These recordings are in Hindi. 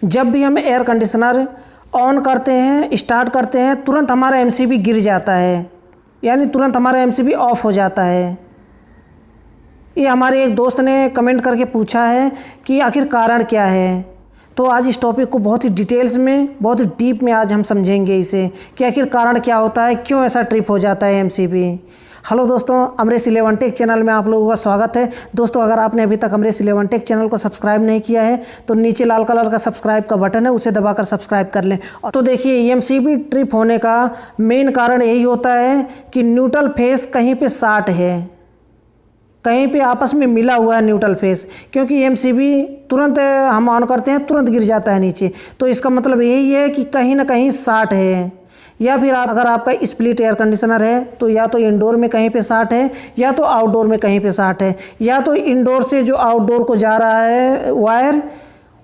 जब भी हम एयर कंडीशनर ऑन करते हैं, स्टार्ट करते हैं, तुरंत हमारा एमसीबी गिर जाता है, यानी तुरंत हमारा एमसीबी ऑफ हो जाता है। ये हमारे एक दोस्त ने कमेंट करके पूछा है कि आखिर कारण क्या है। तो आज इस टॉपिक को बहुत ही डिटेल्स में, बहुत ही डीप में आज हम समझेंगे इसे कि आखिर कारण क्या होता है, क्यों ऐसा ट्रिप हो जाता है एमसीबी। हेलो दोस्तों, अमरेश 11 टेक चैनल में आप लोगों का स्वागत है। दोस्तों, अगर आपने अभी तक अमरेश 11 टेक चैनल को सब्सक्राइब नहीं किया है तो नीचे लाल कलर का सब्सक्राइब का बटन है, उसे दबाकर सब्सक्राइब कर लें। और तो देखिए, एमसीबी ट्रिप होने का मेन कारण यही होता है कि न्यूट्रल फेस कहीं पे शॉर्ट है, कहीं पे आपस में मिला हुआ है न्यूट्रल फेस, क्योंकि एमसीबी तुरंत हम ऑन करते हैं तुरंत गिर जाता है नीचे। तो इसका मतलब यही है कि कहीं ना कहीं शॉर्ट है। या फिर अगर आपका स्प्लिट एयर कंडीशनर है तो या तो इंडोर में कहीं पे शॉर्ट है या तो आउटडोर में कहीं पे शॉर्ट है, या तो इंडोर से जो आउटडोर को जा रहा है वायर,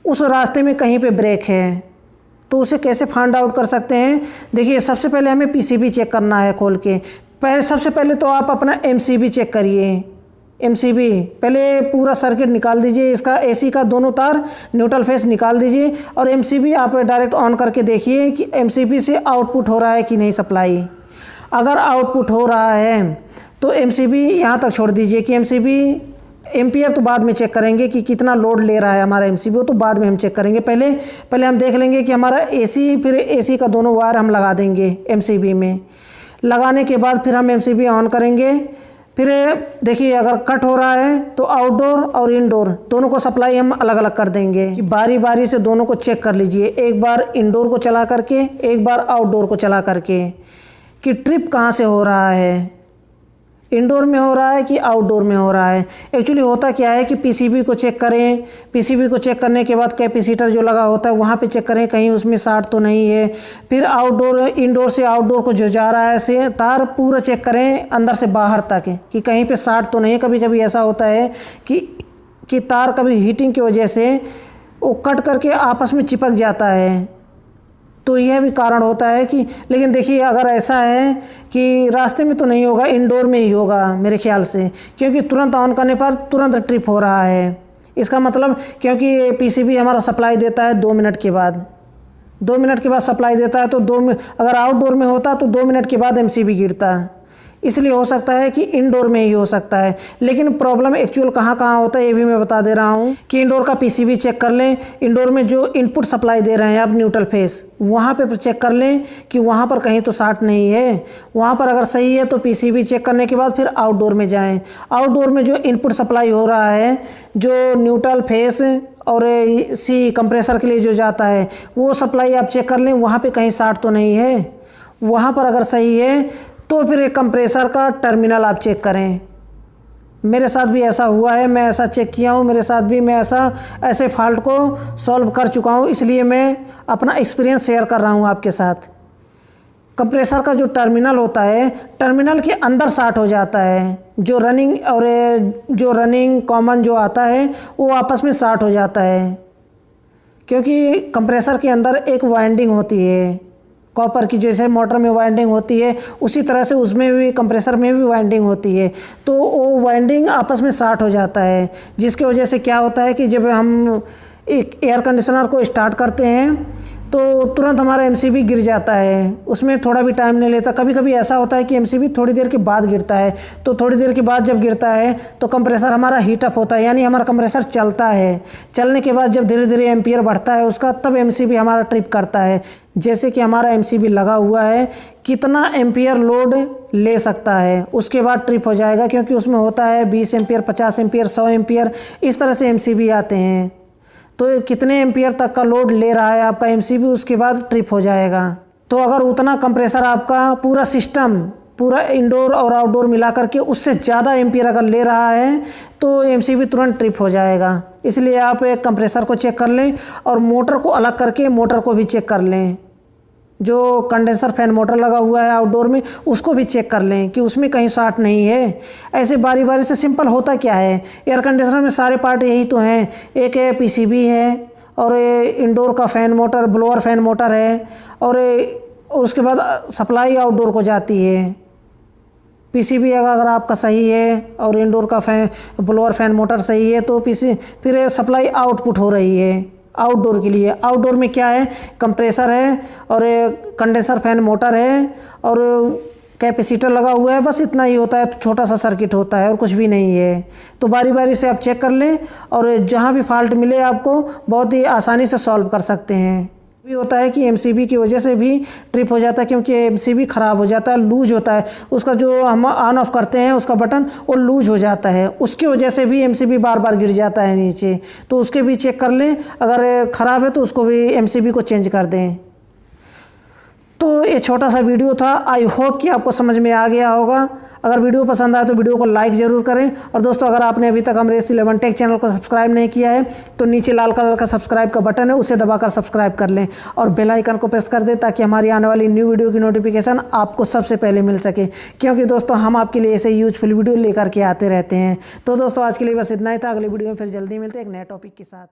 उस रास्ते में कहीं पे ब्रेक है। तो उसे कैसे फाइंड आउट कर सकते हैं? देखिए, सबसे पहले हमें पीसीबी चेक करना है खोल के। सबसे पहले तो आप अपना एमसीबी चेक करिए। एमसीबी पहले पूरा सर्किट निकाल दीजिए, इसका एसी का दोनों तार न्यूट्रल फेस निकाल दीजिए और एमसीबी आप डायरेक्ट ऑन करके देखिए कि एमसीबी से आउटपुट हो रहा है कि नहीं सप्लाई। अगर आउटपुट हो रहा है तो एमसीबी यहाँ तक छोड़ दीजिए कि एमसीबी एम्पियर तो बाद में चेक करेंगे कि कितना लोड ले रहा है हमारा एमसीबी, वो तो बाद में हम चेक करेंगे। पहले हम देख लेंगे कि हमारा एसी, फिर एसी का दोनों वायर हम लगा देंगे एमसीबी में। लगाने के बाद फिर हम एमसीबी ऑन करेंगे। फिर देखिए, अगर कट हो रहा है तो आउटडोर और इंडोर दोनों को सप्लाई हम अलग अलग कर देंगे कि बारी बारी से दोनों को चेक कर लीजिए, एक बार इंडोर को चला करके, एक बार आउटडोर को चला करके, कि ट्रिप कहाँ से हो रहा है, इंडोर में हो रहा है कि आउटडोर में हो रहा है। एक्चुअली होता क्या है कि पीसीबी को चेक करें, पीसीबी को चेक करने के बाद कैपेसिटर जो लगा होता है वहाँ पे चेक करें कहीं उसमें शॉर्ट तो नहीं है। फिर आउटडोर, इंडोर से आउटडोर को जो जा रहा है से तार पूरा चेक करें अंदर से बाहर तक कि कहीं पे शॉर्ट तो नहीं है। कभी कभी ऐसा होता है कि तार कभी हीटिंग की वजह से वो कट करके आपस में चिपक जाता है, तो यह भी कारण होता है कि। लेकिन देखिए, अगर ऐसा है कि रास्ते में तो नहीं होगा, इंडोर में ही होगा मेरे ख्याल से, क्योंकि तुरंत ऑन करने पर तुरंत ट्रिप हो रहा है। इसका मतलब क्योंकि पीसीबी हमारा सप्लाई देता है 2 मिनट के बाद, 2 मिनट के बाद सप्लाई देता है, तो अगर आउटडोर में होता तो 2 मिनट के बाद एमसीबी गिरता, इसलिए हो सकता है कि इंडोर में ही हो सकता है। लेकिन प्रॉब्लम एक्चुअल कहाँ कहाँ होता है ये भी मैं बता दे रहा हूँ कि इंडोर का पीसीबी चेक कर लें। इंडोर में जो इनपुट सप्लाई दे रहे हैं आप न्यूट्रल फेस, वहाँ पे चेक कर लें कि वहाँ पर कहीं तो शॉर्ट नहीं है। वहाँ पर अगर सही है तो पीसीबी चेक करने के बाद फिर आउटडोर में जाएँ। आउटडोर में जो इनपुट सप्लाई हो रहा है, जो न्यूट्रल फेस और सी कंप्रेसर के लिए जो जाता है, वो सप्लाई आप चेक कर लें वहाँ पर कहीं शॉर्ट तो नहीं है। वहाँ पर अगर सही है तो फिर एक कंप्रेसर का टर्मिनल आप चेक करें। मेरे साथ भी ऐसा हुआ है, मैं ऐसा चेक किया हूँ, मेरे साथ भी मैं ऐसे फॉल्ट को सॉल्व कर चुका हूँ, इसलिए मैं अपना एक्सपीरियंस शेयर कर रहा हूँ आपके साथ। कंप्रेसर का जो टर्मिनल होता है, टर्मिनल के अंदर शॉर्ट हो जाता है, जो रनिंग कॉमन जो आता है वो आपस में शॉर्ट हो जाता है, क्योंकि कंप्रेसर के अंदर एक वाइंडिंग होती है कॉपर की, जैसे मोटर में वाइंडिंग होती है उसी तरह से उसमें भी, कंप्रेसर में भी वाइंडिंग होती है। तो वो वाइंडिंग आपस में शॉर्ट हो जाता है, जिसकी वजह से क्या होता है कि जब हम एक एयर कंडीशनर को स्टार्ट करते हैं तो तुरंत हमारा एमसीबी गिर जाता है, उसमें थोड़ा भी टाइम नहीं लेता। कभी कभी ऐसा होता है कि एमसीबी थोड़ी देर के बाद गिरता है, तो थोड़ी देर के बाद जब गिरता है तो कंप्रेसर हमारा हीट अप होता है, यानी हमारा कंप्रेसर चलता है। चलने के बाद जब धीरे धीरे एम्पियर बढ़ता है उसका, तब एमसीबी हमारा ट्रिप करता है। जैसे कि हमारा एमसीबी लगा हुआ है, कितना एम्पियर लोड ले सकता है, उसके बाद ट्रिप हो जाएगा, क्योंकि उसमें होता है 20 एम्पियर, 50 एम्पियर, 100 एम्पियर, इस तरह से एमसीबी आते हैं। तो कितने एम्पियर तक का लोड ले रहा है आपका एमसीबी, उसके बाद ट्रिप हो जाएगा। तो अगर उतना कंप्रेसर आपका पूरा सिस्टम, पूरा इंडोर और आउटडोर मिला करके उससे ज़्यादा एम्पियर अगर ले रहा है तो एमसीबी तुरंत ट्रिप हो जाएगा। इसलिए आप एक कंप्रेसर को चेक कर लें और मोटर को अलग करके मोटर को भी चेक कर लें। जो कंडेंसर फैन मोटर लगा हुआ है आउटडोर में, उसको भी चेक कर लें कि उसमें कहीं शॉर्ट नहीं है। ऐसे बारी बारी से सिंपल होता क्या है, एयर कंडीशनर में सारे पार्ट यही तो हैं, एक है पीसीबी है और इंडोर का fan motor, blower fan motor है, और उसके बाद सप्लाई आउटडोर को जाती है। पीसीबी अगर आपका सही है और इंडोर का ब्लोअर फैन मोटर सही है तो फिर सप्लाई आउटपुट हो रही है, आउटडोर के लिए। आउटडोर में क्या है, कंप्रेसर है और कंडेंसर फैन मोटर है और कैपेसिटर लगा हुआ है, बस इतना ही होता है। तो छोटा सा सर्किट होता है और कुछ भी नहीं है। तो बारी बारी से आप चेक कर लें और जहाँ भी फॉल्ट मिले आपको बहुत ही आसानी से सॉल्व कर सकते हैं। भी होता है कि एमसीबी की वजह से भी ट्रिप हो जाता है, क्योंकि एमसीबी ख़राब हो जाता है, लूज होता है। उसका जो हम ऑन ऑफ करते हैं उसका बटन वो लूज हो जाता है, उसकी वजह से भी एमसीबी बार बार गिर जाता है नीचे। तो उसके भी चेक कर लें, अगर ख़राब है तो उसको भी एमसीबी को चेंज कर दें। तो ये छोटा सा वीडियो था, आई होप कि आपको समझ में आ गया होगा। अगर वीडियो पसंद आए तो वीडियो को लाइक ज़रूर करें। और दोस्तों, अगर आपने अभी तक हम रेस 11 टेक चैनल को सब्सक्राइब नहीं किया है तो नीचे लाल कलर का सब्सक्राइब का बटन है, उसे दबाकर सब्सक्राइब कर लें और बेल आइकन को प्रेस कर दें ताकि हमारी आने वाली न्यू वीडियो की नोटिफिकेशन आपको सबसे पहले मिल सके, क्योंकि दोस्तों हम आपके लिए ऐसे यूजफुल वीडियो लेकर के आते रहते हैं। तो दोस्तों, आज के लिए बस इतना ही था। अगली वीडियो में फिर जल्दी मिलते हैं एक नए टॉपिक के साथ।